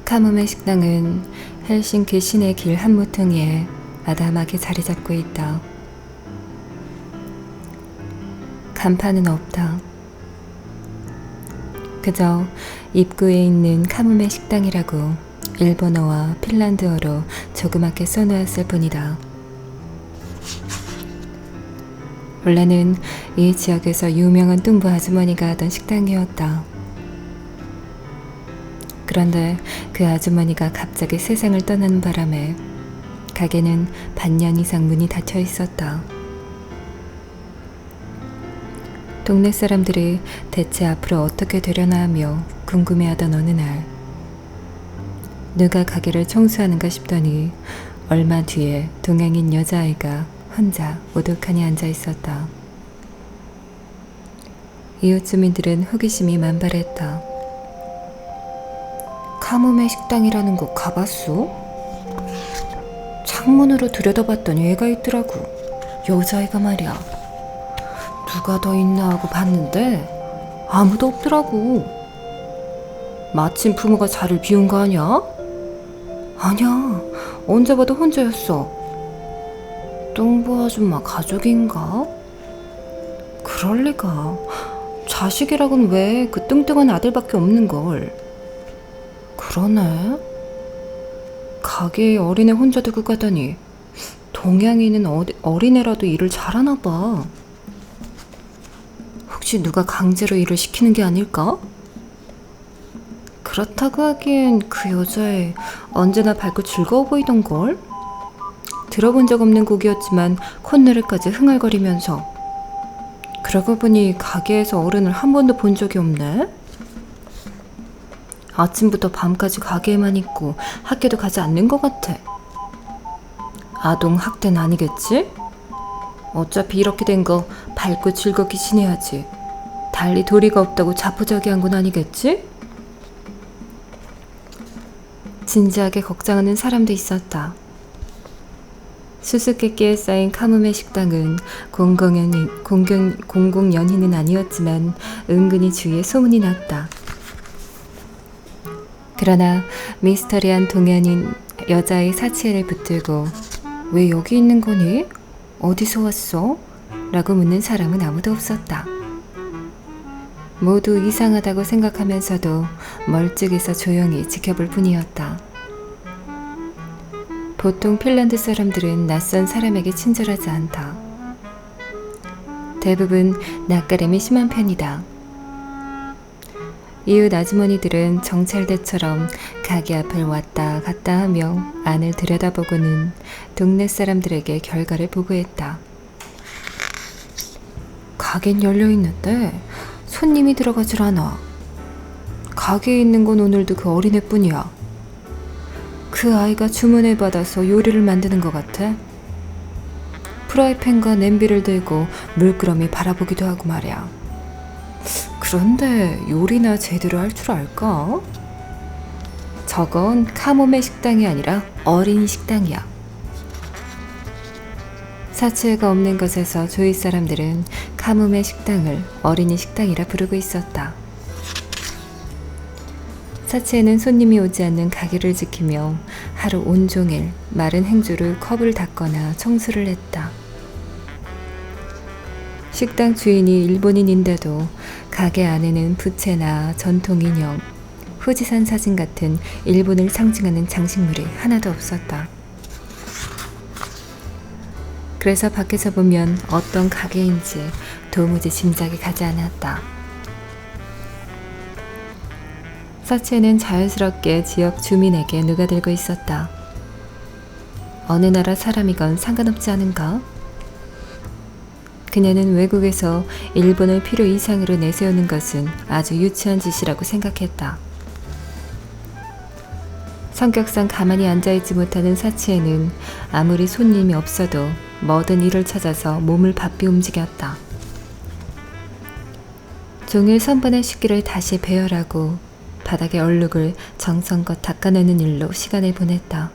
카모메 식당은 헬싱키 시내 길 한모퉁이에 아담하게 자리 잡고 있다. 간판은 없다. 그저 입구에 있는 카모메 식당이라고 일본어와 핀란드어로 조그맣게 써놓았을 뿐이다. 원래는 이 지역에서 유명한 뚱보 아주머니가 하던 식당이었다. 그런데 그 아주머니가 갑자기 세상을 떠나는 바람에 가게는 반년 이상 문이 닫혀 있었다. 동네 사람들이 대체 앞으로 어떻게 되려나 하며 궁금해하던 어느 날, 누가 가게를 청소하는가 싶더니 얼마 뒤에 동양인 여자아이가 혼자 오독하니 앉아 있었다. 이웃 주민들은 호기심이 만발했다. 카모메 식당이라는 곳 가봤어? 창문으로 들여다봤더니 애가 있더라고. 여자애가 말이야. 누가 더 있나 하고 봤는데 아무도 없더라고. 마침 부모가 자리를 비운 거 아니야? 아니야, 언제 봐도 혼자였어. 뚱보 아줌마 가족인가? 그럴 리가. 자식이라곤 왜 그 뚱뚱한 아들밖에 없는걸. 그러네. 가게에 어린애 혼자 두고 가다니 동양인은 어린애라도 일을 잘하나 봐. 혹시 누가 강제로 일을 시키는 게 아닐까? 그렇다고 하기엔 그 여자애 언제나 밝고 즐거워 보이던걸? 들어본 적 없는 곡이었지만 콧노래까지 흥얼거리면서. 그러고 보니 가게에서 어른을 한 번도 본 적이 없네? 아침부터 밤까지 가게에만 있고 학교도 가지 않는 것 같아. 아동 학대는 아니겠지? 어차피 이렇게 된 거 밝고 즐겁게 지내야지. 달리 도리가 없다고 자포자기한 건 아니겠지? 진지하게 걱정하는 사람도 있었다. 수수께끼에 쌓인 카모메 식당은 공공연히는 아니었지만 은근히 주위에 소문이 났다. 그러나 미스터리한 동양인 여자의 사치에를 붙들고 왜 여기 있는 거니? 어디서 왔어? 라고 묻는 사람은 아무도 없었다. 모두 이상하다고 생각하면서도 멀찍이서 조용히 지켜볼 뿐이었다. 보통 핀란드 사람들은 낯선 사람에게 친절하지 않다. 대부분 낯가림이 심한 편이다. 이웃 아주머니들은 정찰대처럼 가게 앞을 왔다 갔다 하며 안을 들여다보고는 동네 사람들에게 결과를 보고했다. 가게는 열려있는데 손님이 들어가질 않아. 가게에 있는 건 오늘도 그 어린애뿐이야. 그 아이가 주문을 받아서 요리를 만드는 것 같아. 프라이팬과 냄비를 들고 물끄러미 바라보기도 하고 말이야. 그런데 요리나 제대로 할 줄 알까? 저건 카모메 식당이 아니라 어린이 식당이야. 사치애가 없는 곳에서 조이 사람들은 카모메 식당을 어린이 식당이라 부르고 있었다. 사치애는 손님이 오지 않는 가게를 지키며 하루 온종일 마른 행주로 컵을 닦거나 청소를 했다. 식당 주인이 일본인인데도 가게 안에는 부채나 전통 인형, 후지산 사진 같은 일본을 상징하는 장식물이 하나도 없었다. 그래서 밖에서 보면 어떤 가게인지 도무지 짐작이 가지 않았다. 사치에는 자연스럽게 지역 주민에게 누가들고 있었다. 어느 나라 사람이건 상관없지 않은가? 그녀는 외국에서 일본을 필요 이상으로 내세우는 것은 아주 유치한 짓이라고 생각했다. 성격상 가만히 앉아있지 못하는 사치에는 아무리 손님이 없어도 뭐든 일을 찾아서 몸을 바삐 움직였다. 종일 선반의 식기를 다시 배열하고 바닥의 얼룩을 정성껏 닦아내는 일로 시간을 보냈다.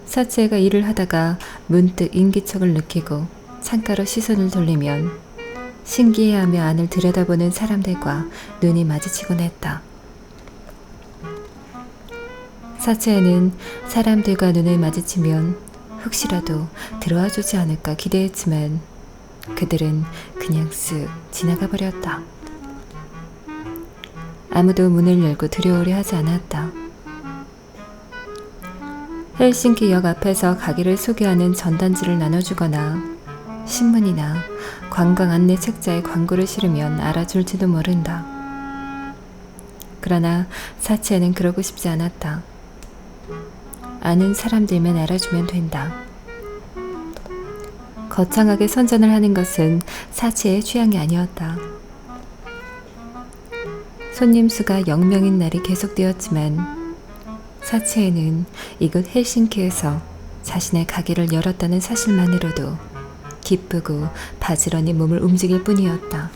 사치애가 일을 하다가 문득 인기척을 느끼고 창가로 시선을 돌리면 신기해하며 안을 들여다보는 사람들과 눈이 마주치곤 했다. 사치에는 사람들과 눈을 마주치면 혹시라도 들어와 주지 않을까 기대했지만 그들은 그냥 쓱 지나가 버렸다. 아무도 문을 열고 들여오려 하지 않았다. 헬싱키 역 앞에서 가게를 소개하는 전단지를 나눠주거나 신문이나 관광 안내 책자에 광고를 실으면 알아줄지도 모른다. 그러나 사치에는 그러고 싶지 않았다. 아는 사람들만 알아주면 된다. 거창하게 선전을 하는 것은 사치의 취향이 아니었다. 손님 수가 0명인 날이 계속되었지만 사치에는 이곳 헬싱키에서 자신의 가게를 열었다는 사실만으로도 기쁘고 바지런히 몸을 움직일 뿐이었다.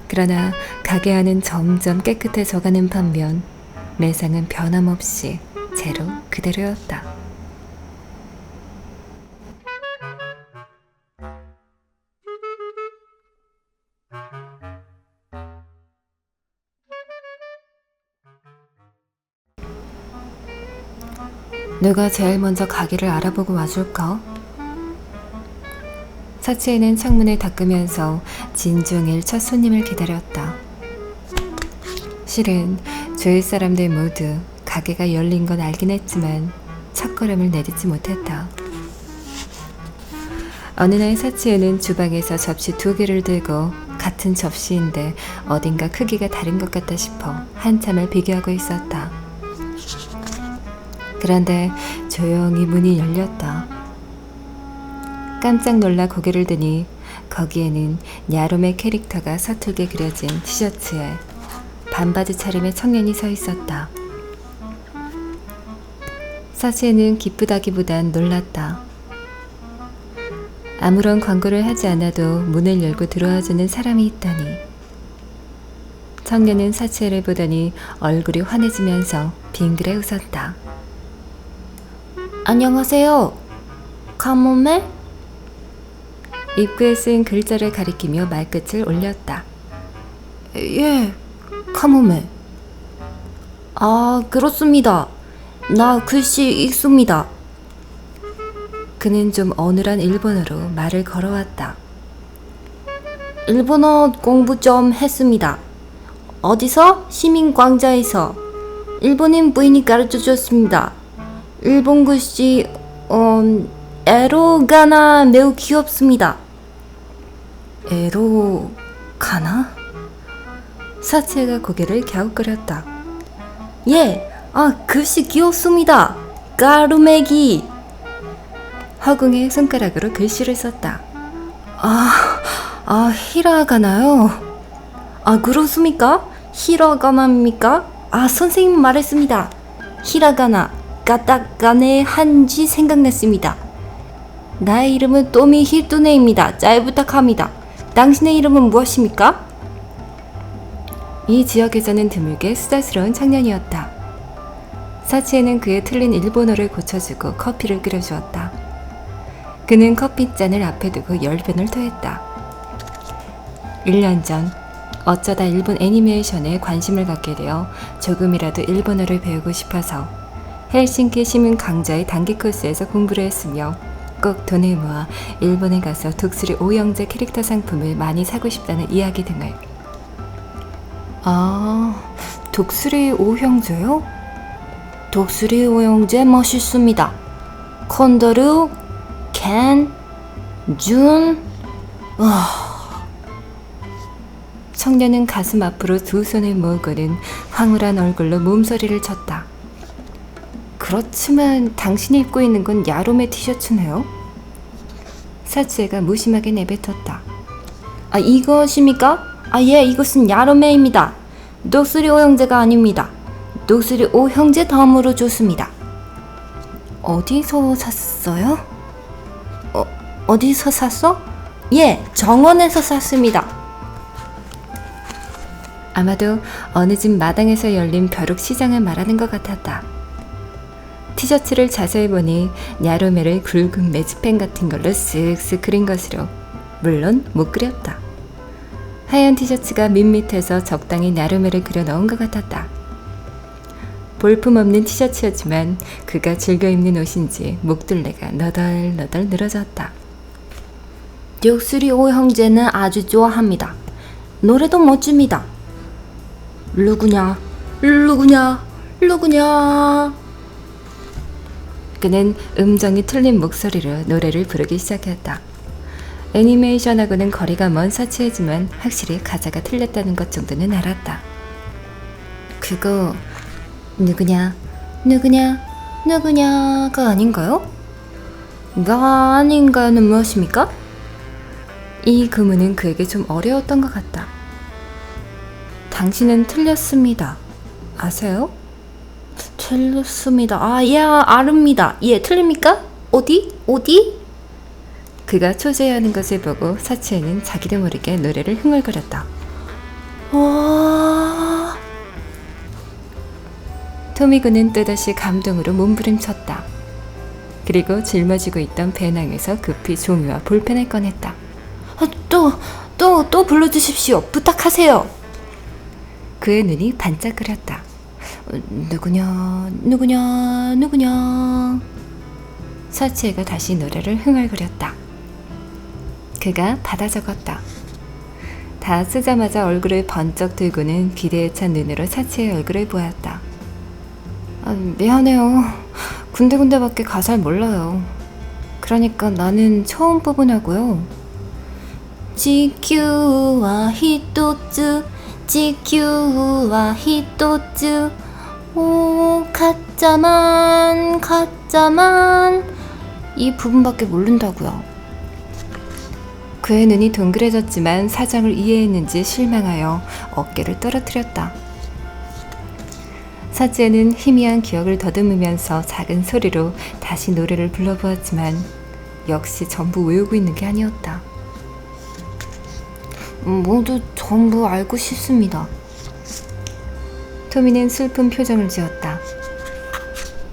그러나 가게 안은 점점 깨끗해져가는 반면 매상은 변함없이 제로 그대로였다. 누가 제일 먼저 가게를 알아보고 와줄까? 사치에는 창문을 닦으면서 진중일 첫 손님을 기다렸다. 실은 주위 사람들 모두 가게가 열린 건 알긴 했지만 첫걸음을 내딛지 못했다. 어느 날 사치에는 주방에서 접시 2개를 들고 같은 접시인데 어딘가 크기가 다른 것 같다 싶어 한참을 비교하고 있었다. 그런데 조용히 문이 열렸다. 깜짝 놀라 고개를 드니 거기에는 야롬의 캐릭터가 서툴게 그려진 티셔츠에 반바지 차림의 청년이 서 있었다. 사치에는 기쁘다기보단 놀랐다. 아무런 광고를 하지 않아도 문을 열고 들어와주는 사람이 있다니. 청년은 사치에를 보더니 얼굴이 환해지면서 빙그레 웃었다. 안녕하세요. 카모메? 입구에 쓴 글자를 가리키며 말끝을 올렸다. 예, 카모메. 아, 그렇습니다. 나 글씨 읽습니다. 그는 좀 어눌한 일본어로 말을 걸어왔다. 일본어 공부 좀 했습니다. 어디서? 시민광장에서. 일본인 부인이 가르쳐줬습니다. 일본 글씨, 에로가나 매우 귀엽습니다. 에로가나? 사치에가 고개를 갸웃거렸다. 예, 글씨 귀엽습니다. 까루메기. 허공에 손가락으로 글씨를 썼다. 히라가나요? 그렇습니까? 히라가나입니까? 선생님 말했습니다. 히라가나. 까딱가네 한지 생각났습니다. 나의 이름은 또미 히토네입니다. 잘 부탁합니다. 당신의 이름은 무엇입니까? 이 지역에서는 드물게 수다스러운 청년이었다. 사치에는 그의 틀린 일본어를 고쳐주고 커피를 끓여주었다. 그는 커피잔을 앞에 두고 열변을 토했다. 1년 전 어쩌다 일본 애니메이션에 관심을 갖게 되어 조금이라도 일본어를 배우고 싶어서 헬싱키 시민 강좌의 단기 코스에서 공부를 했으며 꼭 돈을 모아 일본에 가서 독수리 오형제 캐릭터 상품을 많이 사고 싶다는 이야기 등을. 독수리 오형제요? 독수리 오형제 멋있습니다. 콘도르, 켄, 준. 청년은 가슴 앞으로 2손을 모으고는 황홀한 얼굴로 몸서리를 쳤다. 그렇지만 당신이 입고 있는 건 야롬의 티셔츠네요? 사치에가 무심하게 내뱉었다. 이것입니까? 예, 이것은 야롬의입니다. 독수리 오형제가 아닙니다. 독수리 오형제 덤으로 줬습니다. 어디서 샀어요? 어디서 샀어? 예, 정원에서 샀습니다. 아마도 어느 집 마당에서 열린 벼룩 시장을 말하는 것 같았다. 티셔츠를 자세히 보니 야로메를 굵은 매직펜 같은 걸로 쓱쓱 그린 것으로 물론 못 그렸다. 하얀 티셔츠가 밑밑에서 적당히 야로메를 그려 넣은 것 같았다. 볼품없는 티셔츠였지만 그가 즐겨 입는 옷인지 목둘레가 너덜너덜 늘어졌다. 덕수리 오 형제는 아주 좋아합니다. 노래도 멋집니다. 누구냐? 그는 음정이 틀린 목소리로 노래를 부르기 시작했다. 애니메이션하고는 거리가 먼 사치이지만 확실히 가사가 틀렸다는 것 정도는 알았다. 그거 누구냐가 아닌가요? 가 아닌가요는 무엇입니까? 이 구문은 그에게 좀 어려웠던 것 같다. 당신은 틀렸습니다. 아세요? 틀렸습니다. 예, 아릅니다. 예, 틀립니까? 어디? 그가 초조해하는 것을 보고 사치에는 자기도 모르게 노래를 흥얼거렸다. 와... 토미군은 또다시 감동으로 몸부림쳤다. 그리고 짊어지고 있던 배낭에서 급히 종이와 볼펜을 꺼냈다. 또 불러주십시오. 부탁하세요. 그의 눈이 반짝거렸다. 누구냐. 사치에가 다시 노래를 흥얼거렸다. 그가 받아 적었다. 다 쓰자마자 얼굴을 번쩍 들고는 기대에 찬 눈으로 사치의 얼굴을 보았다. 미안해요. 군데군데밖에 가사를 몰라요. 그러니까 나는 처음 부분하고요. 지큐와 히토츠 오 가짜만 이 부분밖에 모른다고요. 그의 눈이 동그래졌지만 사정을 이해했는지 실망하여 어깨를 떨어뜨렸다. 사치에는 희미한 기억을 더듬으면서 작은 소리로 다시 노래를 불러보았지만 역시 전부 외우고 있는 게 아니었다. 모두 전부 알고 싶습니다. 토미는 슬픈 표정을 지었다.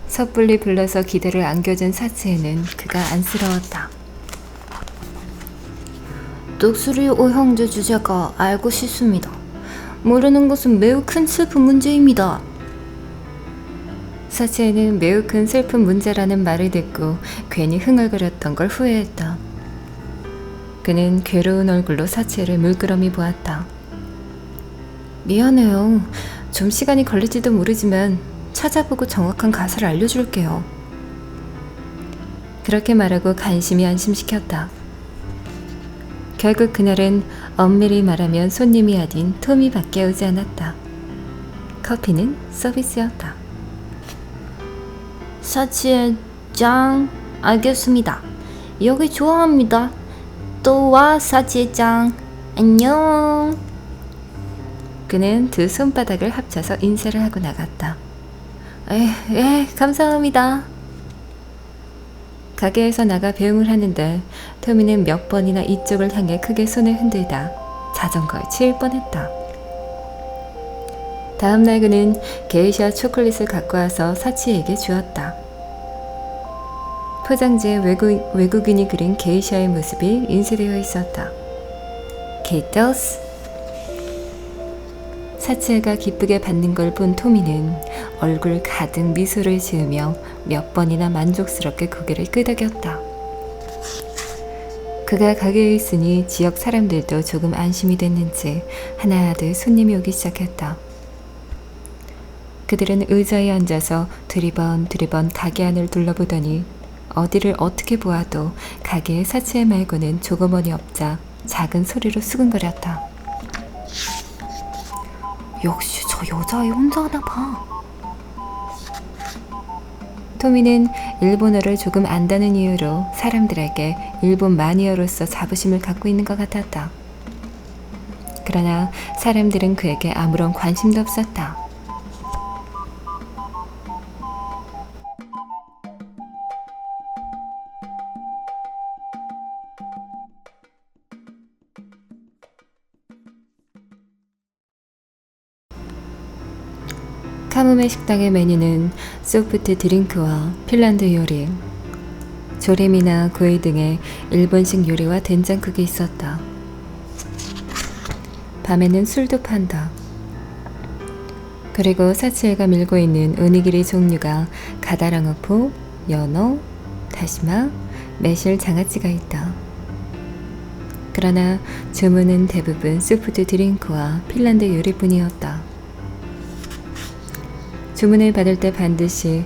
섣불리 불러서 기대를 안겨준 사치에는 그가 안쓰러웠다. 덕수리 오 형제 주제가 알고 싶습니다. 모르는 것은 매우 큰 슬픈 문제입니다. 사치에는 매우 큰 슬픈 문제라는 말을 듣고 괜히 흥얼거렸던 걸 후회했다. 그는 괴로운 얼굴로 사치에를 물끄러미 보았다. 미안해요. 좀 시간이 걸릴지도 모르지만 찾아보고 정확한 가사를 알려줄게요. 그렇게 말하고 간신히 안심시켰다. 결국 그날은 엄밀히 말하면 손님이 아닌 토미밖에 오지 않았다. 커피는 서비스였다. 사치에 짱 알겠습니다. 여기 좋아합니다. 또 와 사치에 짱 안녕. 그는 두 손바닥을 합쳐서 인사를 하고 나갔다. 감사합니다. 가게에서 나가 배웅을 하는데 토미는 몇 번이나 이쪽을 향해 크게 손을 흔들다 자전거에 치일 뻔했다. 다음날 그는 게이샤 초콜릿을 갖고 와서 사치에게 주었다. 포장지에 외국인이 그린 게이샤의 모습이 인쇄되어 있었다. 게이토스. 사치에가 기쁘게 받는 걸 본 토미는 얼굴 가득 미소를 지으며 몇 번이나 만족스럽게 고개를 끄덕였다. 그가 가게에 있으니 지역 사람들도 조금 안심이 됐는지 하나둘 손님이 오기 시작했다. 그들은 의자에 앉아서 두리번 가게 안을 둘러보더니 어디를 어떻게 보아도 가게에 사치에 말고는 조그머니 없자 작은 소리로 수근거렸다. 역시 저 여자애 혼자 하나 봐. 토미는 일본어를 조금 안다는 이유로 사람들에게 일본 마니어로서 자부심을 갖고 있는 것 같았다. 그러나 사람들은 그에게 아무런 관심도 없었다. 카모메 식당의 메뉴는 소프트 드링크와 핀란드 요리, 조림이나 구이 등의 일본식 요리와 된장국이 있었다. 밤에는 술도 판다. 그리고 사치에가 밀고 있는 오니기리 종류가 가다랑어포, 연어, 다시마, 매실, 장아찌가 있다. 그러나 주문은 대부분 소프트 드링크와 핀란드 요리뿐이었다. 주문을 받을 때 반드시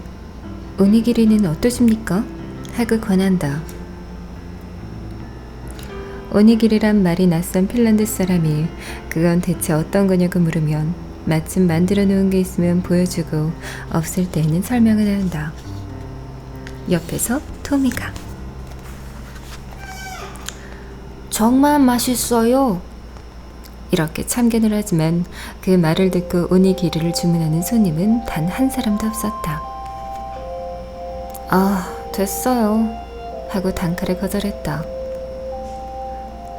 오니기리는 어떠십니까? 하고 권한다. 오니기리란 말이 낯선 핀란드 사람이 그건 대체 어떤 거냐고 물으면 마침 만들어 놓은 게 있으면 보여주고 없을 때는 설명을 한다. 옆에서 토미가 정말 맛있어요. 이렇게 참견을 하지만 그 말을 듣고 오니기리를 주문하는 손님은 단 한 사람도 없었다. 아, 됐어요. 하고 단칼에 거절했다.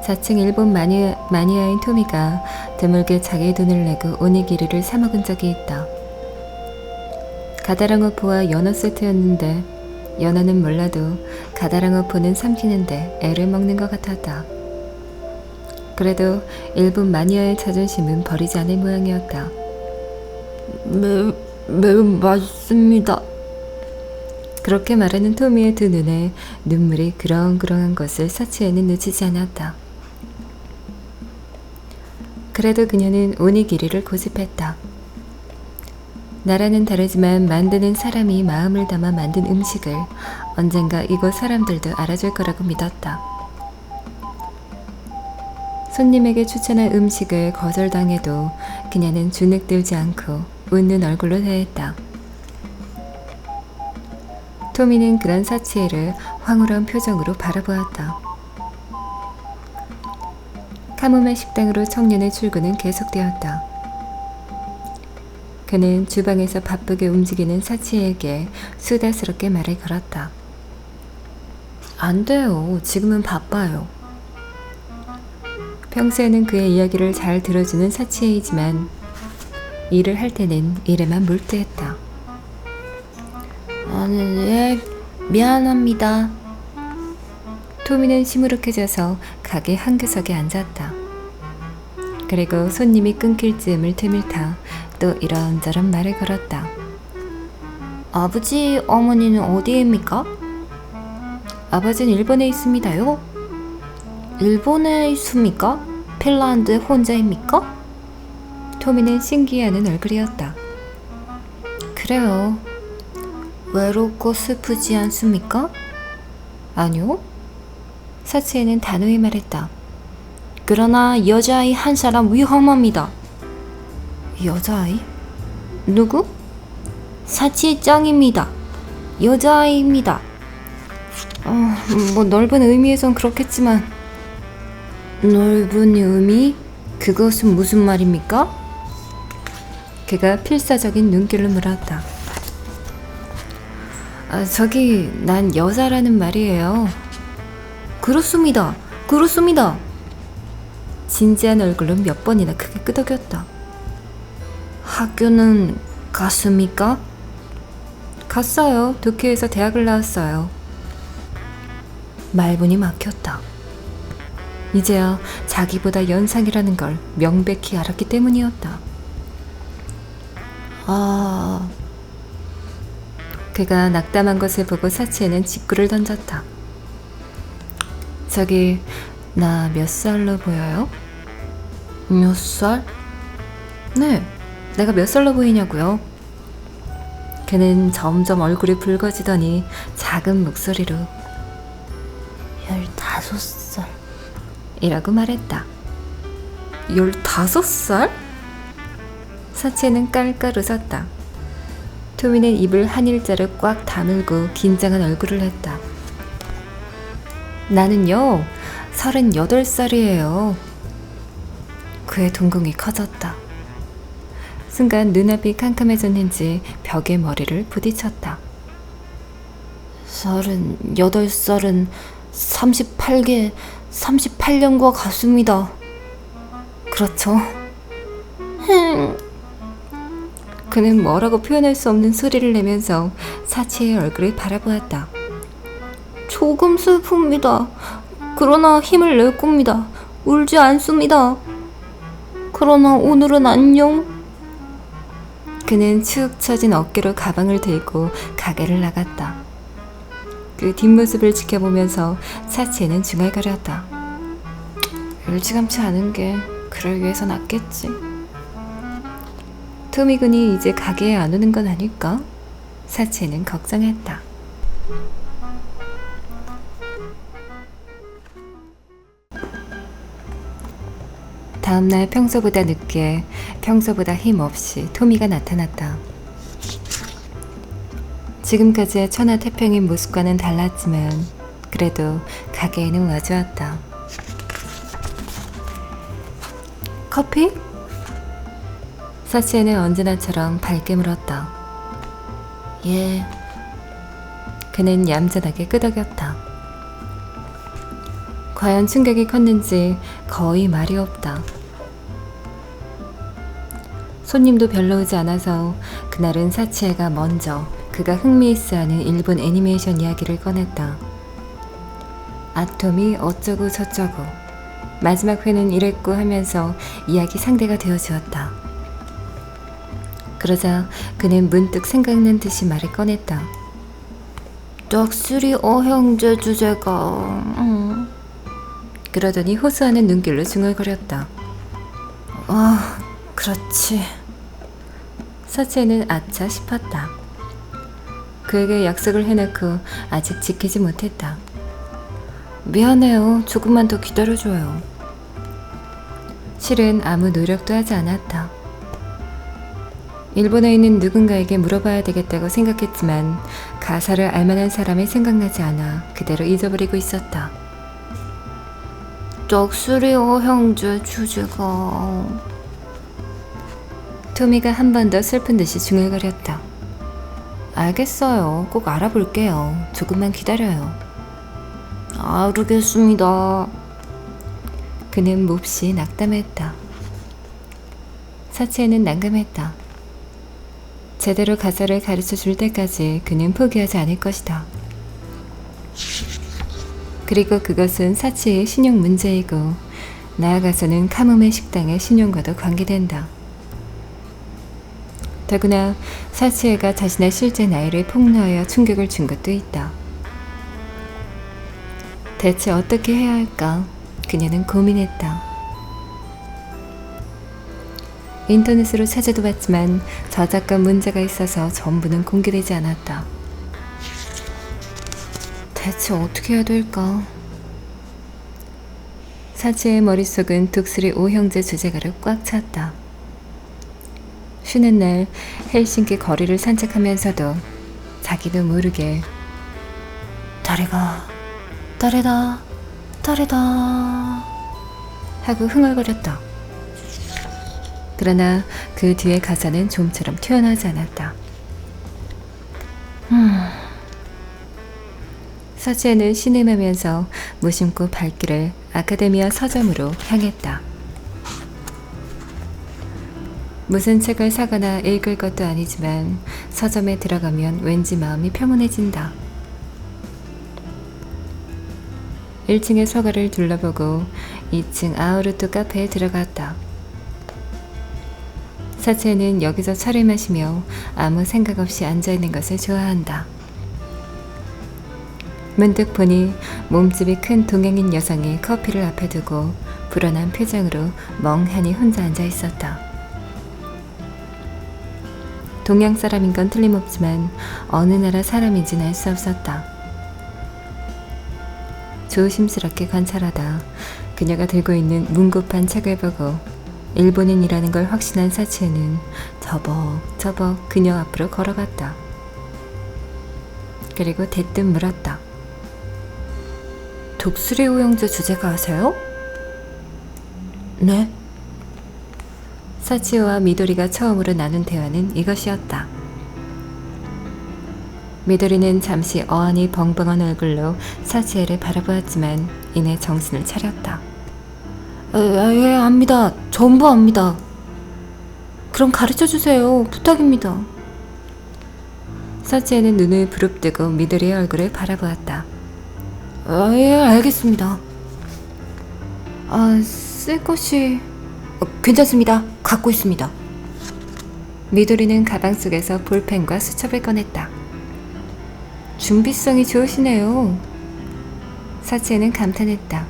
자칭 일본 마니아인 토미가 드물게 자기의 돈을 내고 오니기리를 사 먹은 적이 있다. 가다랑어포와 연어 세트였는데 연어는 몰라도 가다랑어포는 삼키는데 애를 먹는 것 같았다. 그래도 일본 마니아의 자존심은 버리지 않을 모양이었다. 매우 맛있습니다. 그렇게 말하는 토미의 두 눈에 눈물이 그렁그렁한 것을 사치에는 놓치지 않았다. 그래도 그녀는 오니기리를 고집했다. 나라는 다르지만 만드는 사람이 마음을 담아 만든 음식을 언젠가 이곳 사람들도 알아줄 거라고 믿었다. 손님에게 추천한 음식을 거절당해도 그녀는 주눅들지 않고 웃는 얼굴로 대했다. 토미는 그런 사치에를 황홀한 표정으로 바라보았다. 카모메 식당으로 청년의 출근은 계속되었다. 그는 주방에서 바쁘게 움직이는 사치에게 수다스럽게 말을 걸었다. 안 돼요. 지금은 바빠요. 평소에는 그의 이야기를 잘 들어주는 사치에이지만 일을 할 때는 일에만 몰두했다. 네, 미안합니다. 토미는 시무룩해져서 가게 한 구석에 앉았다. 그리고 손님이 끊길 즈음을 틈을 타 또 이런저런 말을 걸었다. 아버지, 어머니는 어디입니까? 아버지는 일본에 있습니다요. 일본에 있습니까? 핀란드 혼자입니까? 토미는 신기해하는 얼굴이었다. 그래요. 외롭고 슬프지 않습니까? 아니요. 사치에는 단호히 말했다. 그러나 여자아이 한 사람 위험합니다. 여자아이? 누구? 사치 짱입니다. 여자아이입니다. 뭐 넓은 의미에선 그렇겠지만. 넓은 의미? 그것은 무슨 말입니까? 그가 필사적인 눈길로 물었다. 저기 난 여자라는 말이에요. 그렇습니다. 그렇습니다. 진지한 얼굴로 몇 번이나 크게 끄덕였다. 학교는 갔습니까? 갔어요. 도쿄에서 대학을 나왔어요. 말문이 막혔다. 이제야 자기보다 연상이라는 걸 명백히 알았기 때문이었다. 그가 낙담한 것을 보고 사치에는 직구를 던졌다. 저기 나 몇 살로 보여요? 몇 살? 네, 내가 몇 살로 보이냐고요? 그는 점점 얼굴이 붉어지더니 작은 목소리로 15살 이라고 말했다. 15살? 사치에는 깔깔 웃었다. 토미는 입을 한 일자로 꽉 다물고 긴장한 얼굴을 했다. 나는요 38살이에요. 그의 동공이 커졌다. 순간 눈앞이 캄캄해졌는지 벽에 머리를 부딪혔다. 38살은 38년과 같습니다. 그렇죠. 그는 뭐라고 표현할 수 없는 소리를 내면서 사치의 얼굴을 바라보았다. 조금 슬픕니다. 그러나 힘을 낼 겁니다. 울지 않습니다. 그러나 오늘은 안녕. 그는 축 처진 어깨로 가방을 들고 가게를 나갔다. 그 뒷모습을 지켜보면서 사치에는 중얼거렸다. 일찌감치 않은 게 그를 위해서 낫겠지. 토미 군이 이제 가게에 안 오는 건 아닐까? 사치에는 걱정했다. 다음날 평소보다 늦게, 평소보다 힘없이 토미가 나타났다. 지금까지의 천하태평인 모습과는 달랐지만 그래도 가게에는 와주었다. 커피? 사치에는 언제나처럼 밝게 물었다. 예. 그는 얌전하게 끄덕였다. 과연 충격이 컸는지 거의 말이 없다. 손님도 별로 오지 않아서 그날은 사치에가 먼저 그가 흥미있어하는 일본 애니메이션 이야기를 꺼냈다. 아톰이 어쩌고 저쩌고, 마지막 회는 이랬고 하면서 이야기 상대가 되어주었다. 그러자 그는 문득 생각난 듯이 말을 꺼냈다. 짝수리 형제 주제가 그러더니 호소하는 눈길로 중얼거렸다. 그렇지. 사치에는 아차 싶었다. 그에게 약속을 해놓고 아직 지키지 못했다. 미안해요. 조금만 더 기다려줘요. 실은 아무 노력도 하지 않았다. 일본에 있는 누군가에게 물어봐야 되겠다고 생각했지만 가사를 알만한 사람이 생각나지 않아 그대로 잊어버리고 있었다. 짝수리 형제 주제가... 토미가 한 번 더 슬픈 듯이 중얼거렸다. 알겠어요. 꼭 알아볼게요. 조금만 기다려요. 알겠습니다. 그는 몹시 낙담했다. 사치에는 난감했다. 제대로 가사를 가르쳐 줄 때까지 그는 포기하지 않을 것이다. 그리고 그것은 사치의 신용 문제이고 나아가서는 카모메 식당의 신용과도 관계된다. 더구나 사치에가 자신의 실제 나이를 폭로하여 충격을 준 것도 있다. 대체 어떻게 해야 할까? 그녀는 고민했다. 인터넷으로 찾아도 봤지만 저작권 문제가 있어서 전부는 공개되지 않았다. 대체 어떻게 해야 될까? 사치의 머릿속은 독수리 5형제 주제가로 꽉 찼다. 쉬는 날 헬싱키 거리를 산책하면서도 자기도 모르게 다리다 하고 흥얼거렸다. 그러나 그 뒤의 가사는 좀처럼 튀어나오지 않았다. 사치에는 신음하면서 무심코 발길을 아카데미아 서점으로 향했다. 무슨 책을 사거나 읽을 것도 아니지만 서점에 들어가면 왠지 마음이 평온해진다. 1층의 서가를 둘러보고 2층 아우르토 카페에 들어갔다. 사치에는 여기서 차를 마시며 아무 생각 없이 앉아있는 것을 좋아한다. 문득 보니 몸집이 큰 동양인 여성이 커피를 앞에 두고 불안한 표정으로 멍하니 혼자 앉아있었다. 동양 사람인 건 틀림없지만 어느 나라 사람인지는 알 수 없었다. 조심스럽게 관찰하다 그녀가 들고 있는 문고판 책을 보고 일본인이라는 걸 확신한 사치에는 저벅저벅 그녀 앞으로 걸어갔다. 그리고 대뜸 물었다. 독수리 오형제 주제가 아세요? 네? 사치오와 미도리가 처음으로 나눈 대화는 이것이었다. 미도리는 잠시 어안이 벙벙한 얼굴로 사치에를 바라보았지만 이내 정신을 차렸다. 예, 압니다. 전부 압니다. 그럼 가르쳐주세요. 부탁입니다. 사치에는 눈을 부릅뜨고 미도리의 얼굴을 바라보았다. 예, 알겠습니다. 쓸 것이... 괜찮습니다. 갖고 있습니다. 미도리는 가방 속에서 볼펜과 수첩을 꺼냈다. 준비성이 좋으시네요. 사치에는 감탄했다.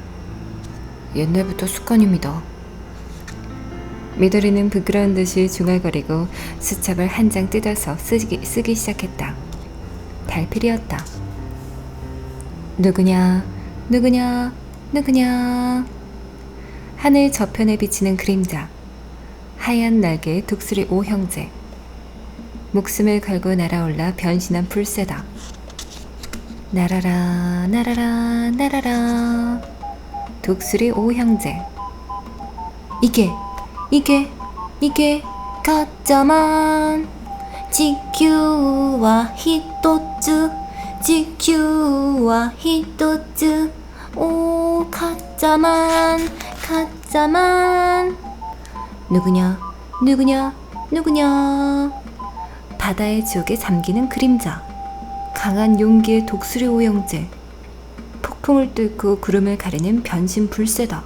옛날부터 습관입니다. 미도리는 부끄러운 듯이 중얼거리고 수첩을 한 장 뜯어서 쓰기 시작했다. 달필이었다. 누구냐, 누구냐, 누구냐. 하늘 저편에 비치는 그림자. 하얀 날개의 독수리 오형제. 목숨을 걸고 날아올라 변신한 불새다. 날아라 날아라 날아라. 독수리 오형제. 이게 가짜만 지큐와 히토츠 지큐와 히토츠 오 가짜만 누구냐 바다의 지옥에 잠기는 그림자. 강한 용기의 독수리 오형제. 폭풍을 뚫고 구름을 가리는 변신 불새다.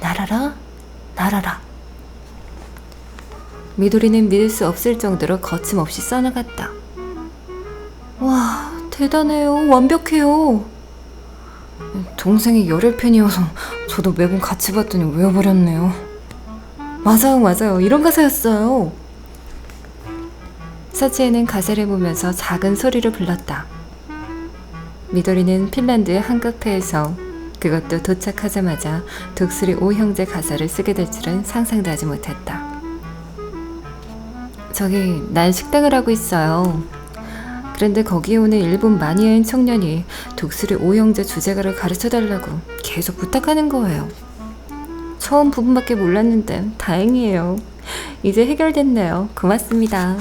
날아라 날아라. 미도리는 믿을 수 없을 정도로 거침없이 써나갔다. 와 대단해요. 완벽해요. 동생이 열혈 팬이어서 저도 매번 같이 봤더니 외워버렸네요. 맞아요. 이런 가사였어요. 사치에는 가사를 보면서 작은 소리로 불렀다. 미도리는 핀란드의 한 카페에서, 그것도 도착하자마자 독수리 오형제 가사를 쓰게 될 줄은 상상도 하지 못했다. 저기 난 식당을 하고 있어요. 그런데 거기에 오는 일본 마니아인 청년이 독수리 오형제 주제가를 가르쳐달라고 계속 부탁하는 거예요. 처음 부분밖에 몰랐는데 다행이에요. 이제 해결됐네요. 고맙습니다.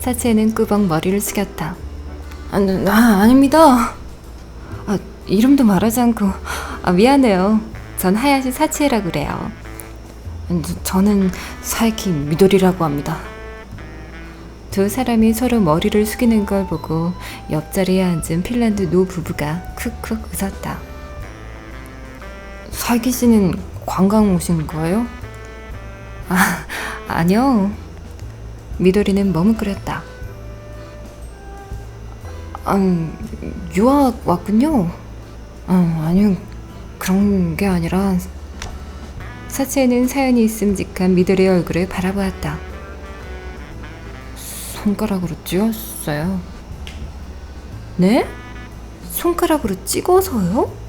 사치에는 꾸벅 머리를 숙였다. 아닙니다. 이름도 말하지 않고. 미안해요. 전 하야시 사치에라고 그래요. 저는 사이키 미도리라고 합니다. 두 사람이 서로 머리를 숙이는 걸 보고 옆자리에 앉은 핀란드 노 부부가 쿡쿡 웃었다. 사이키 씨는 관광 오신 거예요? 아니요. 미도리는 머뭇거렸다. 유학 왔군요. 아니요, 그런 게 아니라. 사치에는 사연이 있음직한 미도리의 얼굴을 바라보았다. 손가락으로 찍었어요. 네? 손가락으로 찍어서요?